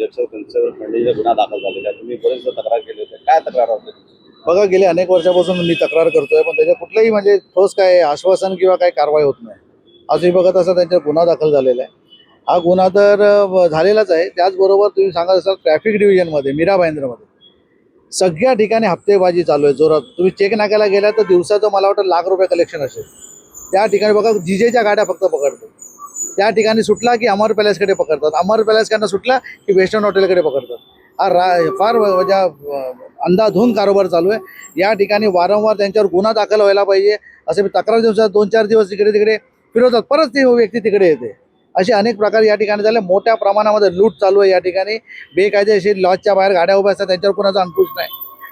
निरीक्षक त्यांच्यावर खंडणीचा गुन्हा दाखल झालेला आहे. तुम्ही बरेचदा तक्रार केली होती, काय तक्रार होती? बघा, गेले अनेक वर्षापासून मी तक्रार करतोय, पण त्याच्या कुठलंही म्हणजे ठोस काय आश्वासन किंवा काही कारवाई होत नाही. आजही बघत असता त्यांच्यावर गुन्हा दाखल झालेला आहे. हा गुन्हा तर झालेलाच आहे. त्याचबरोबर तुम्ही सांगत असाल ट्रॅफिक डिव्हिजनमध्ये मीरा भाईंद्रमध्ये सगळ्या ठिकाणी हप्तेबाजी चालू आहे जोरात. तुम्ही चेक नाक्याला गेला तर दिवसाचं मला वाटतं ₹1,00,000 कलेक्शन असेल. त्या ठिकाणी बघा जीजेच्या गाड्या फक्त पकडतात. त्या ठिकाणी सुटला की अमर पॅलेसकडे पकडतात, अमर पॅलेसकडनं सुटला की वेस्टर्न हॉटेलकडे पकडतात. हा फार म्हणजे अंधाधुंद कारभार चालू आहे. या ठिकाणी वारंवार त्यांच्यावर गुन्हा दाखल व्हायला पाहिजे. असे तक्रार दिवसात 2-4 दिवस इकडे तिकडे फिरवतात, परत ती व्यक्ती तिकडे येते. असे अनेक प्रकार या ठिकाणी झाले. मोठ्या प्रमाणामध्ये लूट चालू आहे या ठिकाणी. बेकायदेशीर लॉजच्या बाहेर गाड्या उभ्या असतात, त्यांच्यावर कोणाचा अंकुश नाही.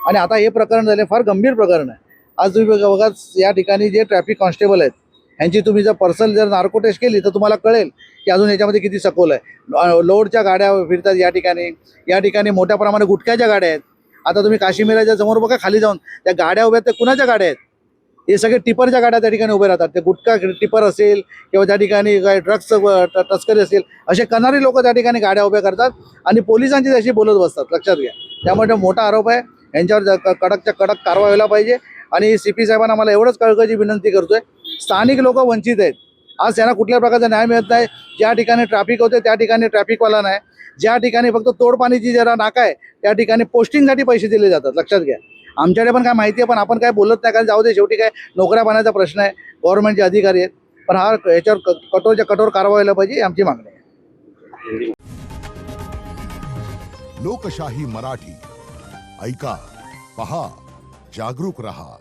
आणि आता हे प्रकरण झाले फार गंभीर प्रकरण आहे. आज तुम्ही बघा या ठिकाणी जे ट्रॅफिक कॉन्स्टेबल आहेत यांची तुम्ही जर पर्सनल जर नार्को टेस्ट केली तर तुम्हाला कळेल की अजून याच्यामध्ये किती सखोल आहे. लोडच्या गाड्या फिरतात या ठिकाणी. या ठिकाणी मोठ्या प्रमाणात गुटख्याच्या गाड्या आहेत. आता तुम्ही काशीमिराच्या समोर बघा, खाली जाऊन त्या गाड्या उभ्या आहेत, त्या कुणाच्या गाड्या आहेत? हे सगळे टिपरच्या गाड्या त्या ठिकाणी उभे राहतात. ते गुटखा टिपर असेल किंवा त्या ठिकाणी काही ड्रग्स तस्करी असेल, असे करणारी लोक त्या ठिकाणी गाड्या उभ्या करतात आणि पोलिसांची त्याशी बोलत बसतात. लक्षात घ्या. त्यामुळे मोठा आरोप आहे. यांच्यावर कडकच्या कडक कारवाई व्हायला पाहिजे. आणि CP साहेबांना मला एवढंच कळकळीची विनंती करतोय, स्थानिक लोक वंचित आहेत. आज त्यांना कुठल्या प्रकारचा न्याय मिळत नाही. ज्या ठिकाणी ट्रॅफिक होते त्या ठिकाणी ट्रॅफिकवाला नाही. ज्या ठिकाणी फक्त तोडपाणीची जरा नाका आहे त्या ठिकाणी पोस्टिंगसाठी पैसे दिले जातात. लक्षात घ्या. आमच्याकडे पण काय माहिती आहे, पण आपण काय बोलत नाही, कारण जाऊ दे, शेवटी काय नोकऱ्या पाण्याचा प्रश्न आहे, गव्हर्नमेंटचे अधिकारी आहेत. पण हा याच्यावर कठोरच्या कठोर कारवाई व्हायला पाहिजे, ही आमची मागणी आहे. लोकशाही मराठी ऐका, पहा, जागरूक रहा.